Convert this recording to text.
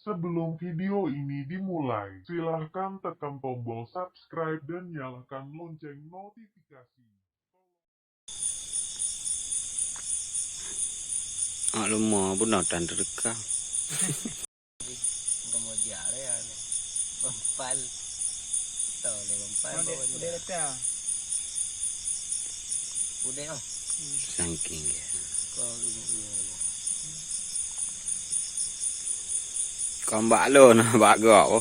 Sebelum video ini dimulai, silahkan tekan tombol subscribe dan nyalakan lonceng notifikasi. Lumah pun dan terdekat. Kemudian ya, bempal, tahu le bempal. Udah dah. Udah oh. Saking ya. Còn bạ luôn, bạ gõ.